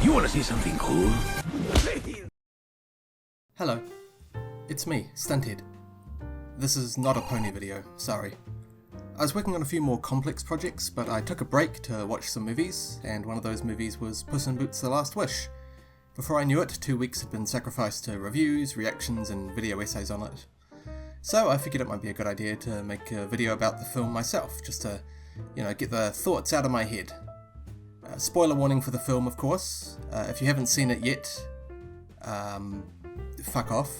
You wanna see something cool? Hello, it's me, Stunthead. This is not a pony video, sorry. I was working on a few more complex projects, but I took a break to watch some movies, and one of those movies was Puss in Boots: The Last Wish. Before I knew it, 2 weeks had been sacrificed to reviews, reactions, and video essays on it. So I figured it might be a good idea to make a video about the film myself, just to, get the thoughts out of my head. Spoiler warning for the film, of course. If you haven't seen it yet, fuck off.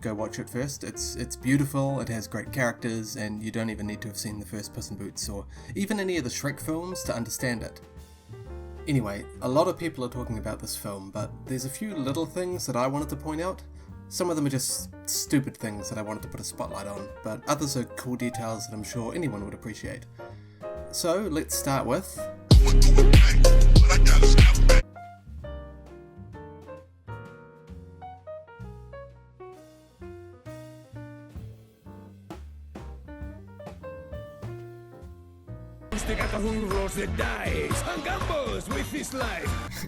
Go watch it first. It's beautiful, it has great characters, and you don't even need to have seen the first Puss in Boots or even any of the Shrek films to understand it. Anyway, a lot of people are talking about this film, but there's a few little things that I wanted to point out. Some of them are just stupid things that I wanted to put a spotlight on, but others are cool details that I'm sure anyone would appreciate. So let's start with... Who rolls the dice and gambles with his life.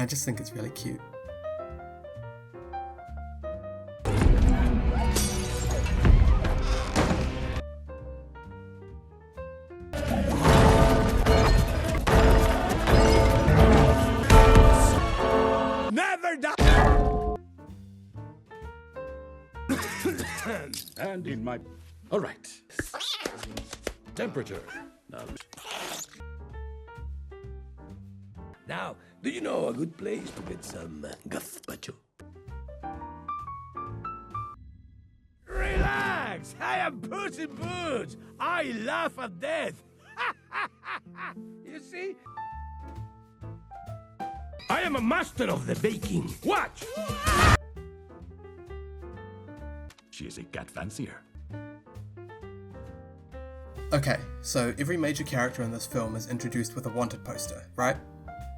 I just think it's really cute. Never die. And in my... All right. Temperature. Now, do you know a good place to get some gazpacho? Relax! I am Puss in Boots! I laugh at death! You see? I am a master of the baking. Watch! She is a cat fancier. Okay, so every major character in this film is introduced with a wanted poster, right?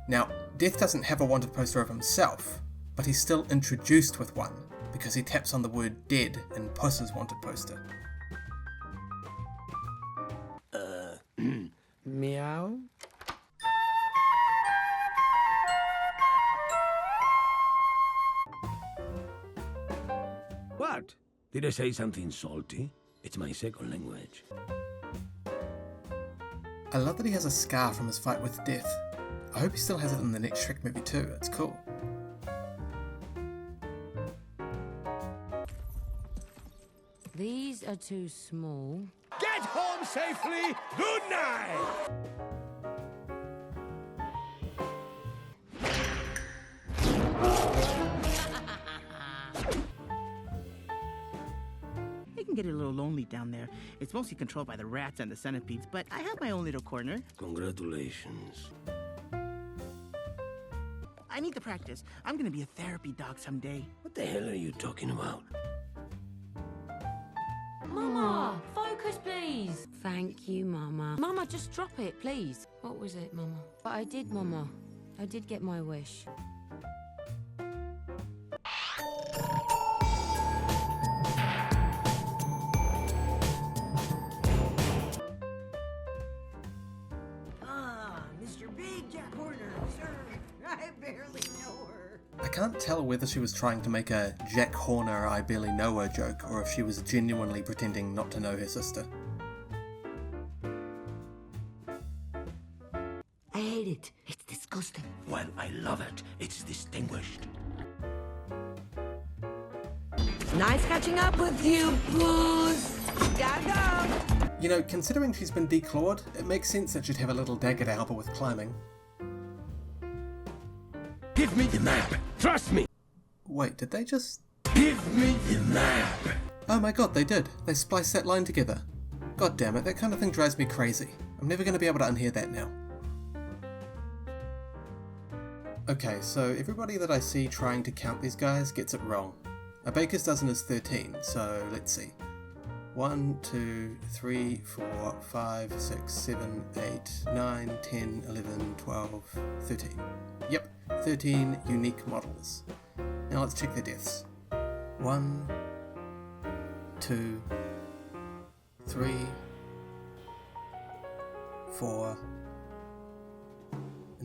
Now, Death doesn't have a wanted poster of himself, but he's still introduced with one, because he taps on the word dead in Puss's wanted poster. Meow? What? Did I say something salty? It's my second language. I love that he has a scar from his fight with Death. I hope he still has it in the next Shrek movie too, it's cool. These are too small. Get home safely! Good night! It can get a little lonely down there. It's mostly controlled by the rats and the centipedes, but I have my own little corner. Congratulations. I need to practice. I'm gonna be a therapy dog someday. What the hell are you talking about? Mama, focus, please. Thank you, Mama. Mama, just drop it, please. What was it, Mama? But I did, Mama. I did get my wish. Mr. Big Jack Horner, sir. I barely know her. I can't tell whether she was trying to make a Jack Horner I barely know her joke, or if she was genuinely pretending not to know her sister. I hate it. It's disgusting. Well, I love it. It's distinguished. Nice catching up with you, Puss. Gotta go. Considering she's been declawed, it makes sense that she'd have a little dagger to help her with climbing. Give me the map. Trust me. Wait, did they just... Give me the map. Oh my god, they did. They spliced that line together. God damn it, that kind of thing drives me crazy. I'm never going to be able to unhear that now. Okay, so everybody that I see trying to count these guys gets it wrong. A baker's dozen is 13, so let's see. 1, 2, 3, 4, 5, 6, 7, 8, 9, 10, 11, 12, 13. Yep, 13 unique models. Now let's check their deaths. 1, 2, 3, 4,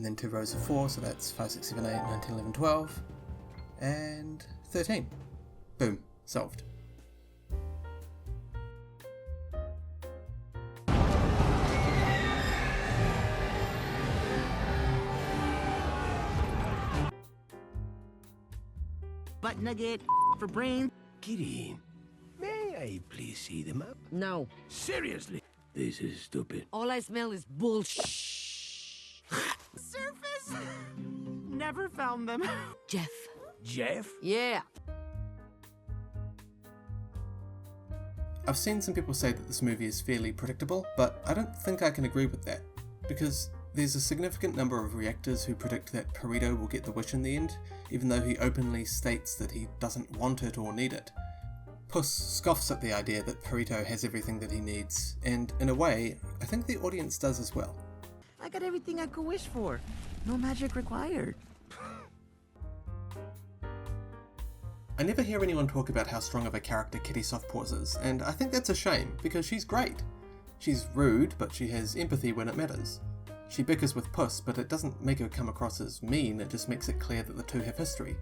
and then 2 rows of 4, so that's 5, 6, 7, 8, 9, 10, 11, 12, and 13. Boom, solved. Butt nugget for brains. Kitty, may I please see the map? No. Seriously, this is stupid. All I smell is bullshit. Surface? Never found them. Jeff. Jeff? Yeah. I've seen some people say that this movie is fairly predictable, but I don't think I can agree with that, because there's a significant number of reactors who predict that Perito will get the wish in the end, even though he openly states that he doesn't want it or need it. Puss scoffs at the idea that Perito has everything that he needs, and in a way, I think the audience does as well. I got everything I could wish for. No magic required. I never hear anyone talk about how strong of a character Kitty Softpaws is, and I think that's a shame, because she's great. She's rude, but she has empathy when it matters. She bickers with Puss, but it doesn't make her come across as mean, it just makes it clear that the two have history.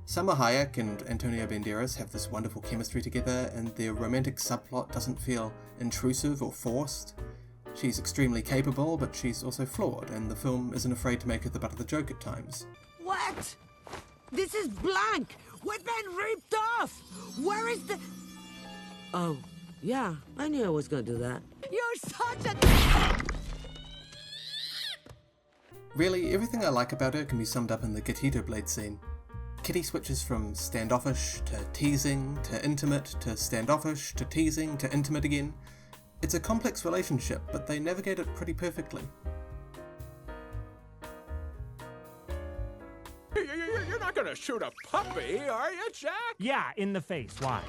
Salma Hayek and Antonio Banderas have this wonderful chemistry together, and their romantic subplot doesn't feel intrusive or forced. She's extremely capable, but she's also flawed, and the film isn't afraid to make her the butt of the joke at times. What? This is blank. We've been ripped off. Where is the... Oh, yeah. I knew I was going to do that. You're such a... Really, everything I like about her can be summed up in the Gatito Blade scene. Kitty switches from standoffish to teasing to intimate to standoffish to teasing to intimate again. It's a complex relationship, but they navigate it pretty perfectly. You're not gonna shoot a puppy, are you, Jack? Yeah, in the face. Why?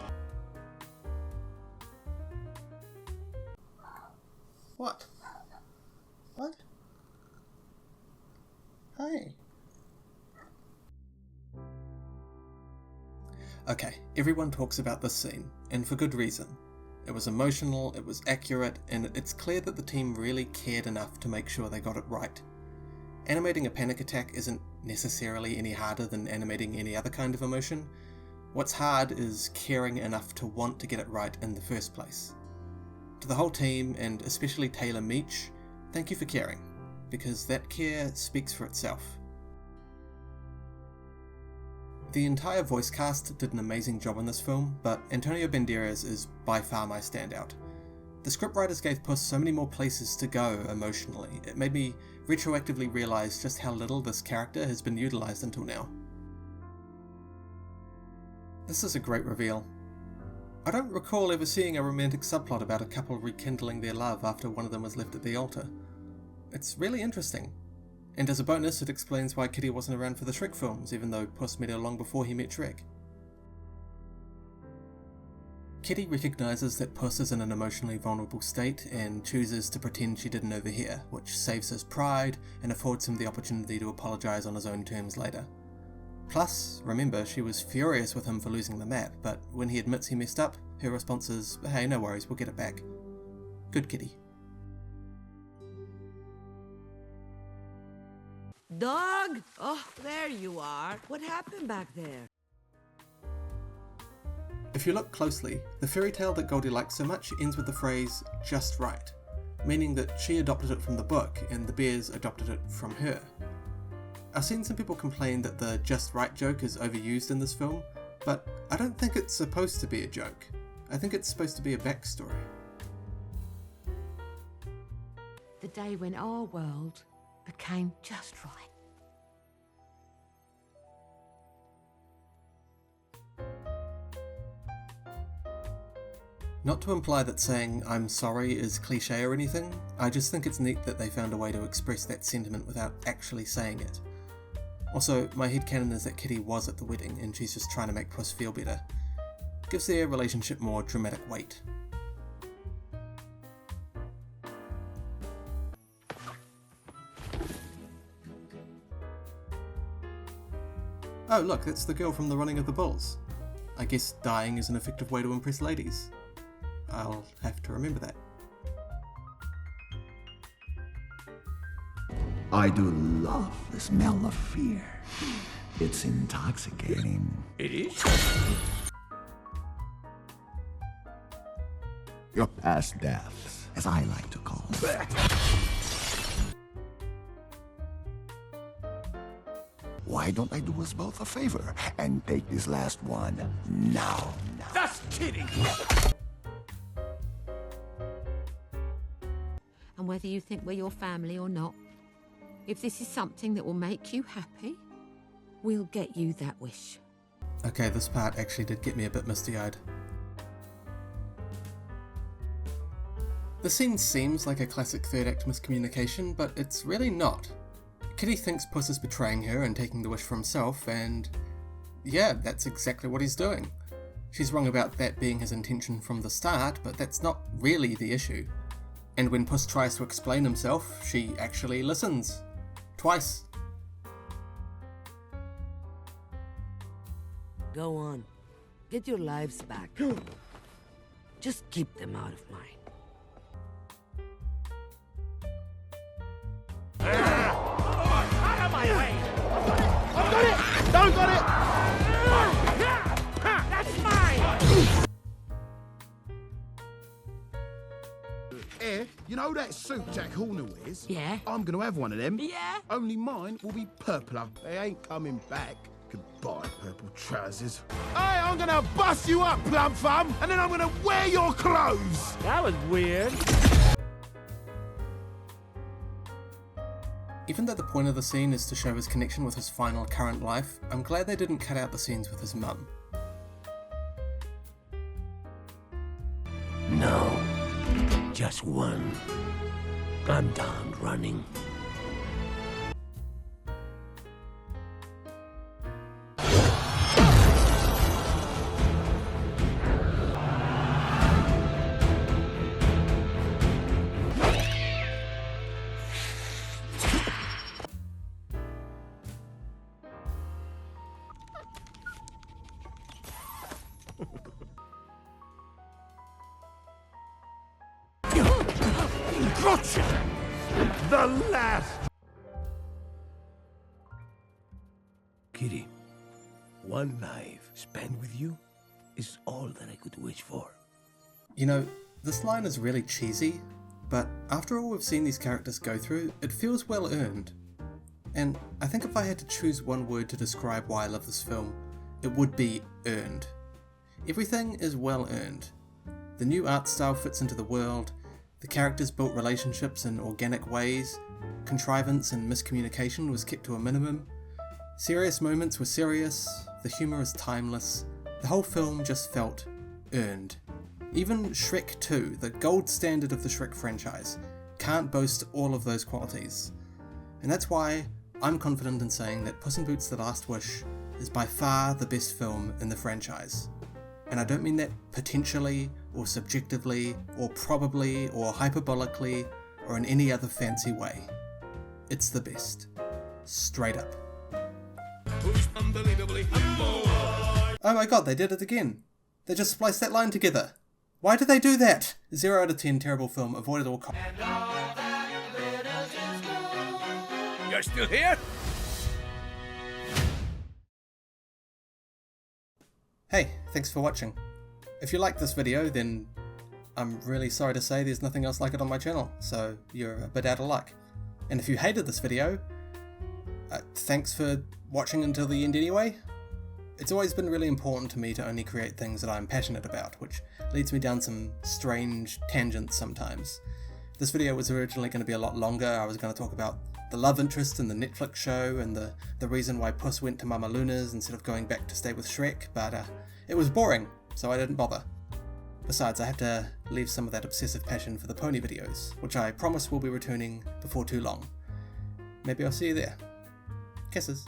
What? What? Hi. Okay, everyone talks about this scene, and for good reason. It was emotional, it was accurate, and it's clear that the team really cared enough to make sure they got it right. Animating a panic attack isn't necessarily any harder than animating any other kind of emotion. What's hard is caring enough to want to get it right in the first place. To the whole team, and especially Taylor Meach, thank you for caring, because that care speaks for itself. The entire voice cast did an amazing job on this film, but Antonio Banderas is by far my standout. The scriptwriters gave Puss so many more places to go emotionally. It made me retroactively realise just how little this character has been utilised until now. This is a great reveal. I don't recall ever seeing a romantic subplot about a couple rekindling their love after one of them was left at the altar. It's really interesting. And as a bonus, it explains why Kitty wasn't around for the Shrek films, even though Puss met her long before he met Shrek. Kitty recognises that Puss is in an emotionally vulnerable state and chooses to pretend she didn't overhear, which saves his pride and affords him the opportunity to apologise on his own terms later. Plus, remember, she was furious with him for losing the map, but when he admits he messed up, her response is, "Hey, no worries, we'll get it back." Good Kitty. Dog! Oh, there you are. What happened back there? If you look closely, the fairy tale that Goldie likes so much ends with the phrase, "just right," meaning that she adopted it from the book and the bears adopted it from her. I've seen some people complain that the just right joke is overused in this film, but I don't think it's supposed to be a joke. I think it's supposed to be a backstory. The day when our world became just right. Not to imply that saying "I'm sorry" is cliche or anything, I just think it's neat that they found a way to express that sentiment without actually saying it. Also, my headcanon is that Kitty was at the wedding and she's just trying to make Puss feel better. Gives their relationship more dramatic weight. Oh look, that's the girl from the Running of the Bulls. I guess dying is an effective way to impress ladies. I'll have to remember that. I do love the smell of fear. It's intoxicating. It is? Your past deaths, as I like to call them. Why don't I do us both a favor and take this last one now? That's kidding! And whether you think we're your family or not, if this is something that will make you happy, we'll get you that wish. Okay, this part actually did get me a bit misty-eyed. The scene seems like a classic third act miscommunication, but it's really not. Kitty thinks Puss is betraying her and taking the wish for himself, and yeah, that's exactly what he's doing. She's wrong about that being his intention from the start, but that's not really the issue. And when Puss tries to explain himself, she actually listens. Twice. Go on. Get your lives back. Just keep them out of mine. Out of my way! I've got it! Don't got it! That's mine! You know that suit Jack Horner wears? Yeah? I'm gonna have one of them. Yeah? Only mine will be purpler. They ain't coming back. Goodbye, purple trousers. Hey, I'm gonna bust you up, plum thumb, and then I'm gonna wear your clothes! That was weird. Even though the point of the scene is to show his connection with his final current life, I'm glad they didn't cut out the scenes with his mum. No. Just one. I'm done running. Gotcha! The last! Kitty, one life spent with you is all that I could wish for. You know, this line is really cheesy, but after all we've seen these characters go through, it feels well earned. And I think if I had to choose one word to describe why I love this film, it would be earned. Everything is well earned. The new art style fits into the world, the characters built relationships in organic ways, contrivance and miscommunication was kept to a minimum, serious moments were serious, the humour is timeless, the whole film just felt earned. Even Shrek 2, the gold standard of the Shrek franchise, can't boast all of those qualities. And that's why I'm confident in saying that Puss in Boots: The Last Wish is by far the best film in the franchise. And I don't mean that potentially, or subjectively, or probably, or hyperbolically, or in any other fancy way. It's the best. Straight up. Oh my god, they did it again. They just spliced that line together. Why did they do that? 0 out of 10 terrible film, avoided all You're still here? Hey, thanks for watching. If you liked this video, then I'm really sorry to say there's nothing else like it on my channel, so you're a bit out of luck. And if you hated this video, thanks for watching until the end anyway. It's always been really important to me to only create things that I'm passionate about, which leads me down some strange tangents sometimes. This video was originally going to be a lot longer. I was going to talk about the love interest in the Netflix show and the reason why Puss went to Mama Luna's instead of going back to stay with Shrek, but it was boring, so I didn't bother. Besides, I have to leave some of that obsessive passion for the pony videos, which I promise will be returning before too long. Maybe I'll see you there. Kisses.